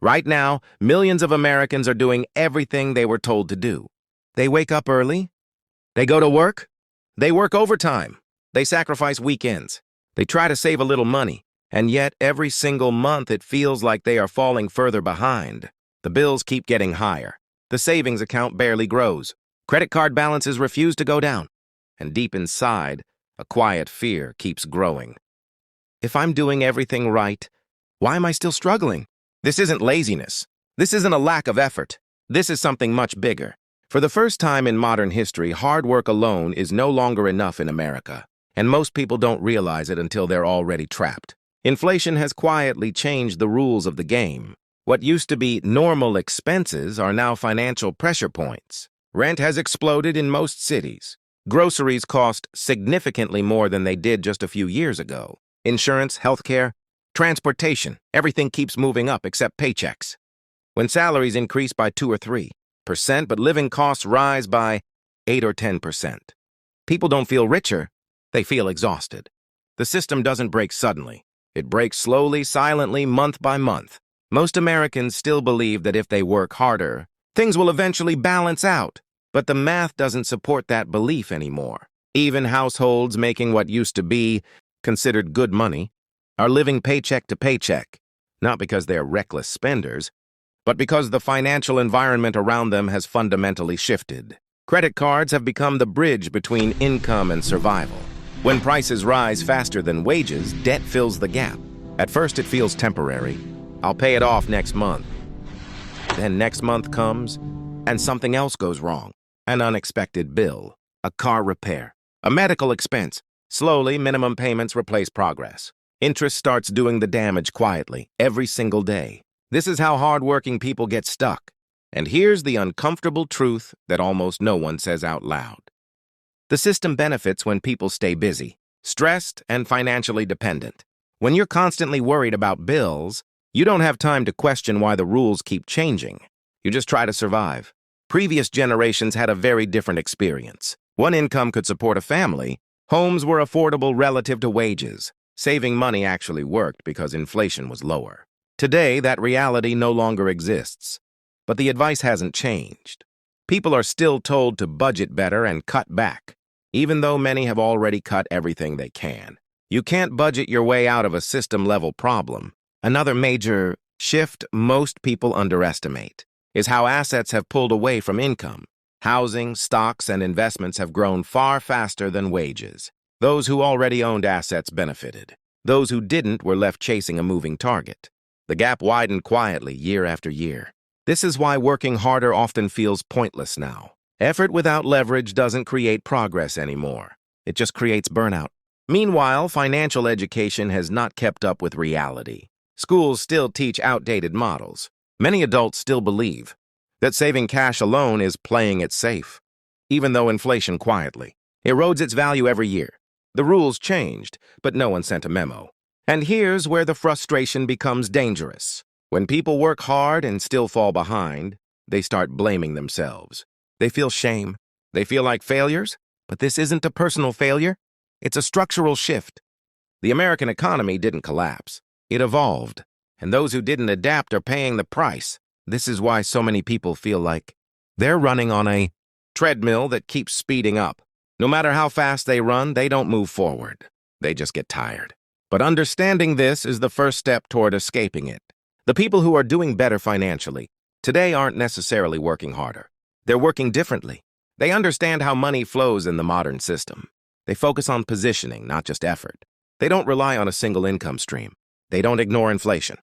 Right now, millions of Americans are doing everything they were told to do. They wake up early. They go to work. They work overtime. They sacrifice weekends. They try to save a little money. And yet, every single month, it feels like they are falling further behind. The bills keep getting higher. The savings account barely grows. Credit card balances refuse to go down. And deep inside, a quiet fear keeps growing. If I'm doing everything right, why am I still struggling? This isn't laziness. This isn't a lack of effort. This is something much bigger. For the first time in modern history, hard work alone is no longer enough in America. And most people don't realize it until they're already trapped. Inflation has quietly changed the rules of the game. What used to be normal expenses are now financial pressure points. Rent has exploded in most cities. Groceries cost significantly more than they did just a few years ago. Insurance, healthcare, transportation, everything keeps moving up except paychecks. When salaries increase by 2 or 3%, but living costs rise by 8 or 10%. People don't feel richer, they feel exhausted. The system doesn't break suddenly. It breaks slowly, silently, month by month. Most Americans still believe that if they work harder, things will eventually balance out. But the math doesn't support that belief anymore. Even households making what used to be considered good money are living paycheck to paycheck, not because they're reckless spenders, but because the financial environment around them has fundamentally shifted. Credit cards have become the bridge between income and survival. When prices rise faster than wages, debt fills the gap. At first, it feels temporary. I'll pay it off next month. Then next month comes, and something else goes wrong. An unexpected bill, a car repair, a medical expense. Slowly, minimum payments replace progress. Interest starts doing the damage quietly, every single day. This is how hardworking people get stuck. And here's the uncomfortable truth that almost no one says out loud. The system benefits when people stay busy, stressed, and financially dependent. When you're constantly worried about bills, you don't have time to question why the rules keep changing. You just try to survive. Previous generations had a very different experience. One income could support a family. Homes were affordable relative to wages. Saving money actually worked because inflation was lower. Today, that reality no longer exists. But the advice hasn't changed. People are still told to budget better and cut back, even though many have already cut everything they can. You can't budget your way out of a system-level problem. Another major shift most people underestimate is how assets have pulled away from income. Housing, stocks, and investments have grown far faster than wages. Those who already owned assets benefited. Those who didn't were left chasing a moving target. The gap widened quietly year after year. This is why working harder often feels pointless now. Effort without leverage doesn't create progress anymore. It just creates burnout. Meanwhile, financial education has not kept up with reality. Schools still teach outdated models. Many adults still believe that saving cash alone is playing it safe, even though inflation quietly erodes its value every year. The rules changed, but no one sent a memo. And here's where the frustration becomes dangerous. When people work hard and still fall behind, they start blaming themselves. They feel shame. They feel like failures, but this isn't a personal failure. It's a structural shift. The American economy didn't collapse. It evolved, and those who didn't adapt are paying the price. This is why so many people feel like they're running on a treadmill that keeps speeding up. No matter how fast they run, they don't move forward. They just get tired. But understanding this is the first step toward escaping it. The people who are doing better financially today aren't necessarily working harder. They're working differently. They understand how money flows in the modern system. They focus on positioning, not just effort. They don't rely on a single income stream. They don't ignore inflation.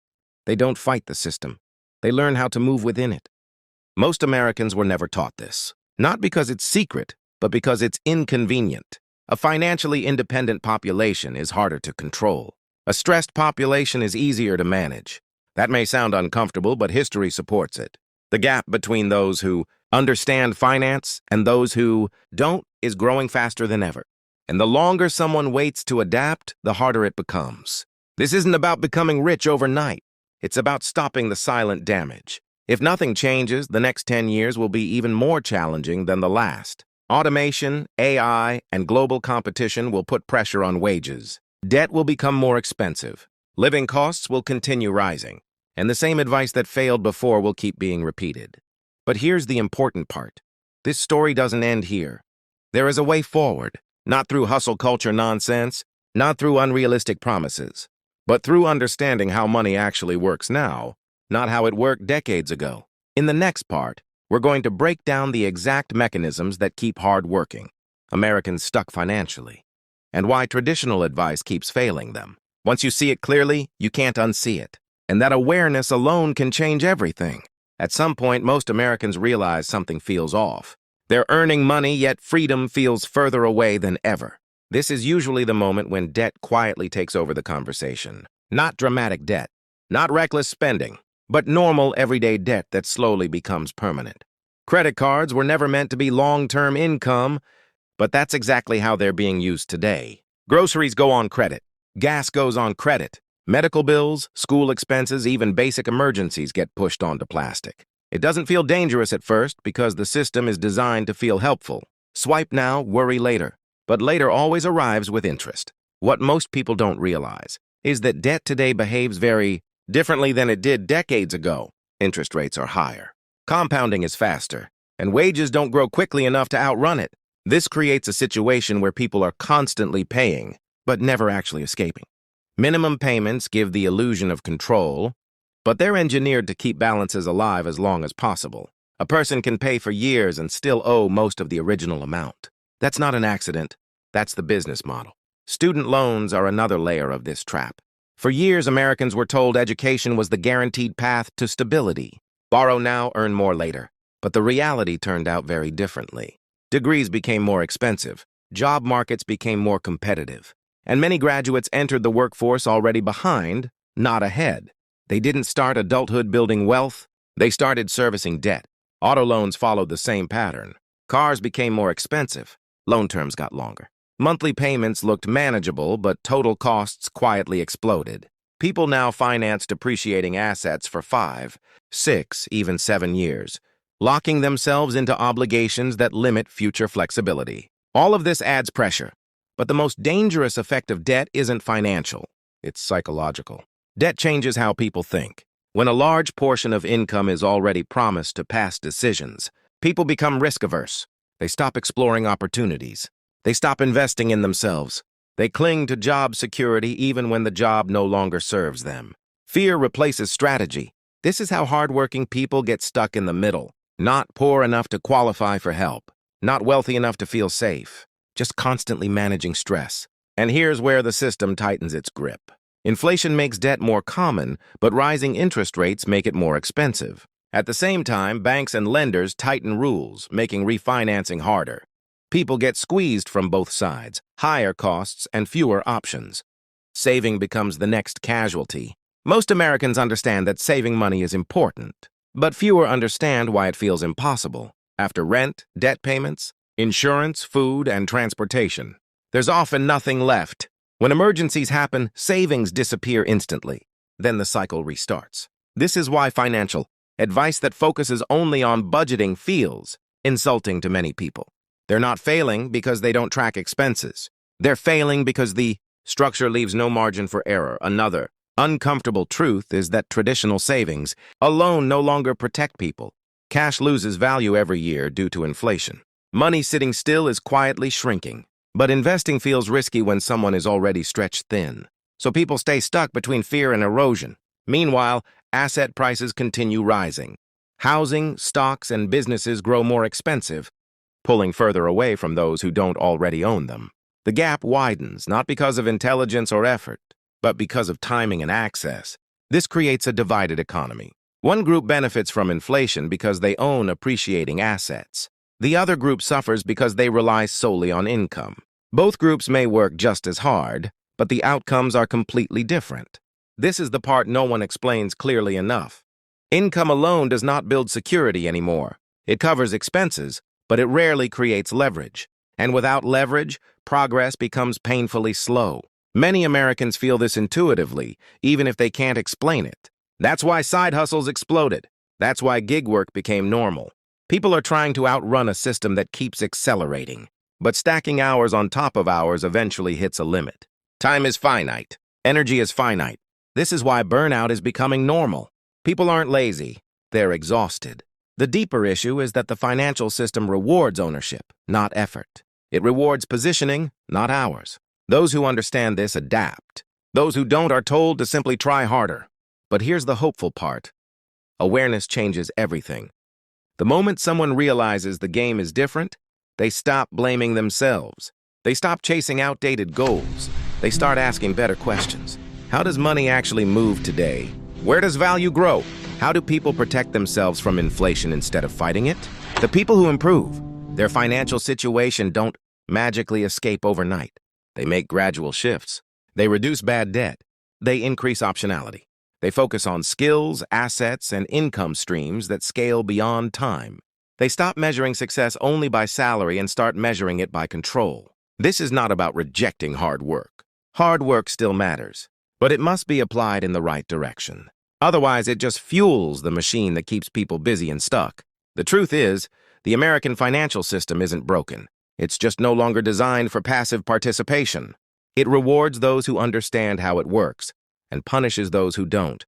They don't fight the system. They learn how to move within it. Most Americans were never taught this. Not because it's secret, but because it's inconvenient. A financially independent population is harder to control. A stressed population is easier to manage. That may sound uncomfortable, but history supports it. The gap between those who understand finance and those who don't is growing faster than ever. And the longer someone waits to adapt, the harder it becomes. This isn't about becoming rich overnight. It's about stopping the silent damage. If nothing changes, the next 10 years will be even more challenging than the last. Automation, AI, and global competition will put pressure on wages. Debt will become more expensive. Living costs will continue rising. And the same advice that failed before will keep being repeated. But here's the important part. This story doesn't end here. There is a way forward, not through hustle culture nonsense, not through unrealistic promises, but through understanding how money actually works now, not how it worked decades ago. In the next part, we're going to break down the exact mechanisms that keep hard-working Americans stuck financially, and why traditional advice keeps failing them. Once you see it clearly, you can't unsee it. And that awareness alone can change everything. At some point, most Americans realize something feels off. They're earning money, yet freedom feels further away than ever. This is usually the moment when debt quietly takes over the conversation. Not dramatic debt, not reckless spending, but normal, everyday debt that slowly becomes permanent. Credit cards were never meant to be long-term income, but that's exactly how they're being used today. Groceries go on credit. Gas goes on credit. Medical bills, school expenses, even basic emergencies get pushed onto plastic. It doesn't feel dangerous at first because the system is designed to feel helpful. Swipe now, worry later. But later always arrives with interest. What most people don't realize is that debt today behaves very differently than it did decades ago. Interest rates are higher. Compounding is faster, and wages don't grow quickly enough to outrun it. This creates a situation where people are constantly paying, but never actually escaping. Minimum payments give the illusion of control, but they're engineered to keep balances alive as long as possible. A person can pay for years and still owe most of the original amount. That's not an accident. That's the business model. Student loans are another layer of this trap. For years, Americans were told education was the guaranteed path to stability. Borrow now, earn more later. But the reality turned out very differently. Degrees became more expensive. Job markets became more competitive. And many graduates entered the workforce already behind, not ahead. They didn't start adulthood building wealth. They started servicing debt. Auto loans followed the same pattern. Cars became more expensive. Loan terms got longer. Monthly payments looked manageable, but total costs quietly exploded. People now finance depreciating assets for 5, 6, even 7 years, locking themselves into obligations that limit future flexibility. All of this adds pressure. But the most dangerous effect of debt isn't financial, it's psychological. Debt changes how people think. When a large portion of income is already promised to past decisions, people become risk-averse. They stop exploring opportunities. They stop investing in themselves. They cling to job security even when the job no longer serves them. Fear replaces strategy. This is how hardworking people get stuck in the middle. Not poor enough to qualify for help. Not wealthy enough to feel safe. Just constantly managing stress. And here's where the system tightens its grip. Inflation makes debt more common, but rising interest rates make it more expensive. At the same time, banks and lenders tighten rules, making refinancing harder. People get squeezed from both sides, higher costs and fewer options. Saving becomes the next casualty. Most Americans understand that saving money is important, but fewer understand why it feels impossible. After rent, debt payments, insurance, food, and transportation, there's often nothing left. When emergencies happen, savings disappear instantly. Then the cycle restarts. This is why financial advice that focuses only on budgeting feels insulting to many people. They're not failing because they don't track expenses. They're failing because the structure leaves no margin for error. Another uncomfortable truth is that traditional savings alone no longer protect people. Cash loses value every year due to inflation. Money sitting still is quietly shrinking. But investing feels risky when someone is already stretched thin. So people stay stuck between fear and erosion. Meanwhile, asset prices continue rising. Housing, stocks, and businesses grow more expensive, pulling further away from those who don't already own them. The gap widens, not because of intelligence or effort, but because of timing and access. This creates a divided economy. One group benefits from inflation because they own appreciating assets. The other group suffers because they rely solely on income. Both groups may work just as hard, but the outcomes are completely different. This is the part no one explains clearly enough. Income alone does not build security anymore. It covers expenses, but it rarely creates leverage. And without leverage, progress becomes painfully slow. Many Americans feel this intuitively, even if they can't explain it. That's why side hustles exploded. That's why gig work became normal. People are trying to outrun a system that keeps accelerating. But stacking hours on top of hours eventually hits a limit. Time is finite. Energy is finite. This is why burnout is becoming normal. People aren't lazy, they're exhausted. The deeper issue is that the financial system rewards ownership, not effort. It rewards positioning, not hours. Those who understand this adapt. Those who don't are told to simply try harder. But here's the hopeful part. Awareness changes everything. The moment someone realizes the game is different, they stop blaming themselves. They stop chasing outdated goals. They start asking better questions. How does money actually move today? Where does value grow? How do people protect themselves from inflation instead of fighting it? The people who improve their financial situation don't magically escape overnight. They make gradual shifts. They reduce bad debt. They increase optionality. They focus on skills, assets, and income streams that scale beyond time. They stop measuring success only by salary and start measuring it by control. This is not about rejecting hard work. Hard work still matters, but it must be applied in the right direction. Otherwise, it just fuels the machine that keeps people busy and stuck. The truth is, the American financial system isn't broken. It's just no longer designed for passive participation. It rewards those who understand how it works and punishes those who don't.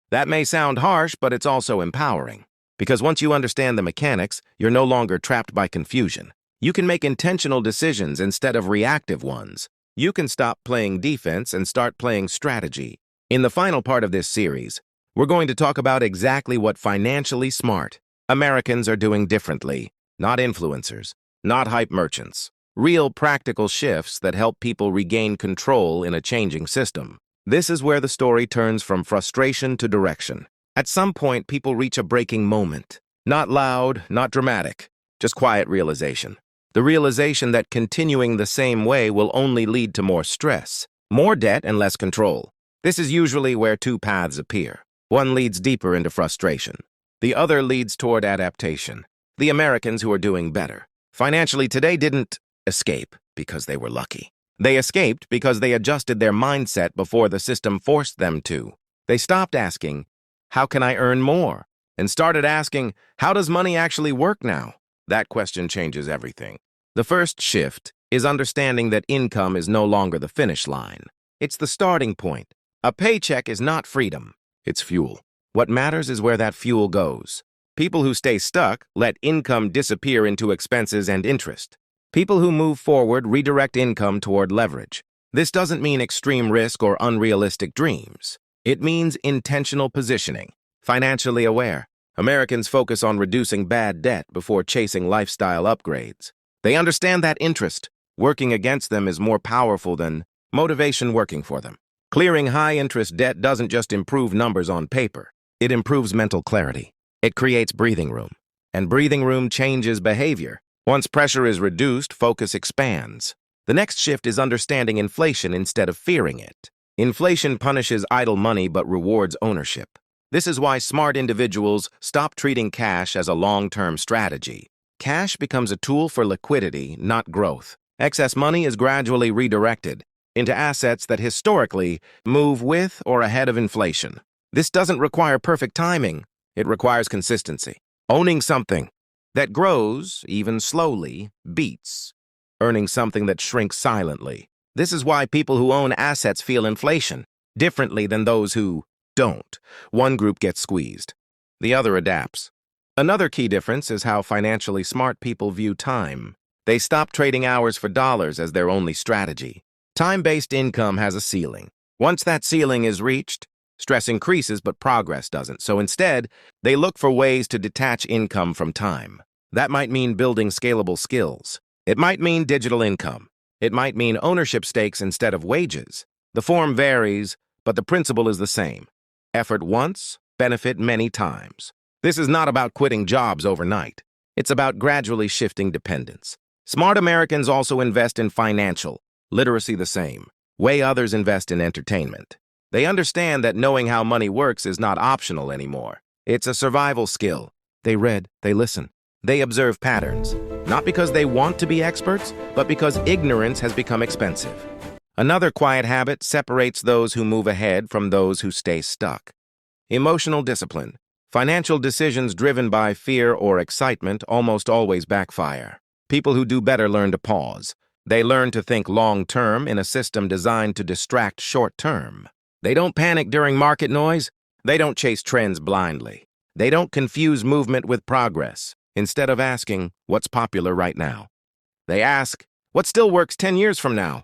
That may sound harsh, but it's also empowering. Because once you understand the mechanics, you're no longer trapped by confusion. You can make intentional decisions instead of reactive ones. You can stop playing defense and start playing strategy. In the final part of this series, we're going to talk about exactly what financially smart Americans are doing differently. Not influencers, not hype merchants. Real practical shifts that help people regain control in a changing system. This is where the story turns from frustration to direction. At some point, people reach a breaking moment. Not loud, not dramatic, just quiet realization. The realization that continuing the same way will only lead to more stress, more debt, and less control. This is usually where two paths appear. One leads deeper into frustration. The other leads toward adaptation. The Americans who are doing better financially today didn't escape because they were lucky. They escaped because they adjusted their mindset before the system forced them to. They stopped asking, "How can I earn more?" and started asking, "How does money actually work now?" That question changes everything. The first shift is understanding that income is no longer the finish line. It's the starting point. A paycheck is not freedom. It's fuel. What matters is where that fuel goes. People who stay stuck let income disappear into expenses and interest. People who move forward redirect income toward leverage. This doesn't mean extreme risk or unrealistic dreams. It means intentional positioning. Financially aware, Americans focus on reducing bad debt before chasing lifestyle upgrades. They understand that interest working against them is more powerful than motivation working for them. Clearing high-interest debt doesn't just improve numbers on paper. It improves mental clarity. It creates breathing room. And breathing room changes behavior. Once pressure is reduced, focus expands. The next shift is understanding inflation instead of fearing it. Inflation punishes idle money but rewards ownership. This is why smart individuals stop treating cash as a long-term strategy. Cash becomes a tool for liquidity, not growth. Excess money is gradually redirected into assets that historically move with or ahead of inflation. This doesn't require perfect timing. It requires consistency. Owning something that grows, even slowly, beats earning something that shrinks silently. This is why people who own assets feel inflation differently than those who don't. One group gets squeezed. The other adapts. Another key difference is how financially smart people view time. They stop trading hours for dollars as their only strategy. Time-based income has a ceiling. Once that ceiling is reached, stress increases but progress doesn't. So instead, they look for ways to detach income from time. That might mean building scalable skills. It might mean digital income. It might mean ownership stakes instead of wages. The form varies, but the principle is the same. Effort once, benefit many times. This is not about quitting jobs overnight. It's about gradually shifting dependence. Smart Americans also invest in financial literacy the same way others invest in entertainment. They understand that knowing how money works is not optional anymore. It's a survival skill. They read, they listen, they observe patterns, not because they want to be experts, but because ignorance has become expensive. Another quiet habit separates those who move ahead from those who stay stuck. Emotional discipline. Financial decisions driven by fear or excitement almost always backfire. People who do better learn to pause. They learn to think long-term in a system designed to distract short-term. They don't panic during market noise. They don't chase trends blindly. They don't confuse movement with progress. Instead of asking, what's popular right now? They ask, what still works 10 years from now?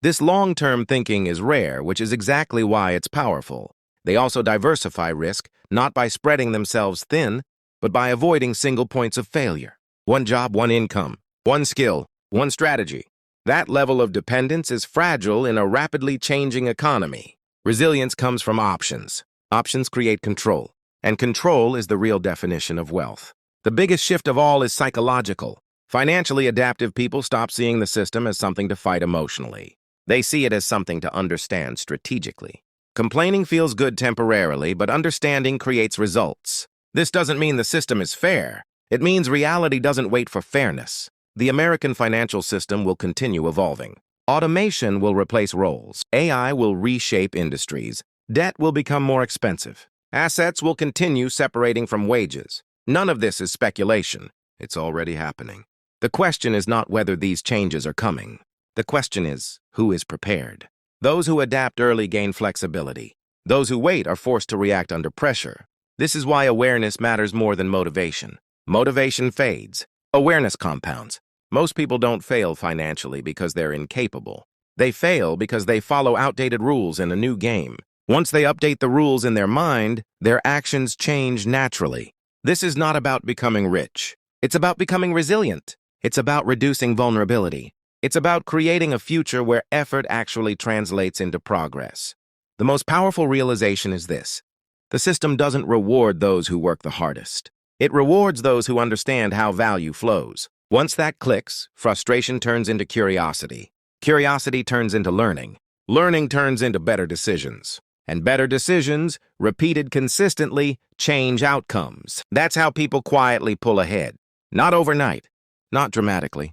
This long-term thinking is rare, which is exactly why it's powerful. They also diversify risk, not by spreading themselves thin, but by avoiding single points of failure. One job, one income, one skill, one strategy. That level of dependence is fragile in a rapidly changing economy. Resilience comes from options. Options create control, and control is the real definition of wealth. The biggest shift of all is psychological. Financially adaptive people stop seeing the system as something to fight emotionally. They see it as something to understand strategically. Complaining feels good temporarily, but understanding creates results. This doesn't mean the system is fair. It means reality doesn't wait for fairness. The American financial system will continue evolving. Automation will replace roles. AI will reshape industries. Debt will become more expensive. Assets will continue separating from wages. None of this is speculation. It's already happening. The question is not whether these changes are coming. The question is, who is prepared? Those who adapt early gain flexibility. Those who wait are forced to react under pressure. This is why awareness matters more than motivation. Motivation fades. Awareness compounds. Most people don't fail financially because they're incapable. They fail because they follow outdated rules in a new game. Once they update the rules in their mind, their actions change naturally. This is not about becoming rich. It's about becoming resilient. It's about reducing vulnerability. It's about creating a future where effort actually translates into progress. The most powerful realization is this: the system doesn't reward those who work the hardest. It rewards those who understand how value flows. Once that clicks, frustration turns into curiosity. Curiosity turns into learning. Learning turns into better decisions. And better decisions, repeated consistently, change outcomes. That's how people quietly pull ahead. Not overnight, not dramatically,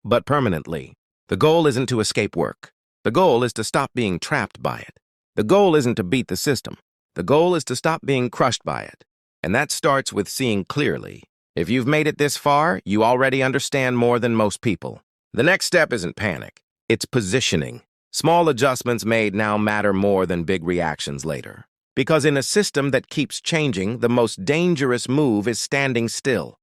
but permanently. The goal isn't to escape work. The goal is to stop being trapped by it. The goal isn't to beat the system. The goal is to stop being crushed by it. And that starts with seeing clearly. If you've made it this far, you already understand more than most people. The next step isn't panic. It's positioning. Small adjustments made now matter more than big reactions later. Because in a system that keeps changing, the most dangerous move is standing still.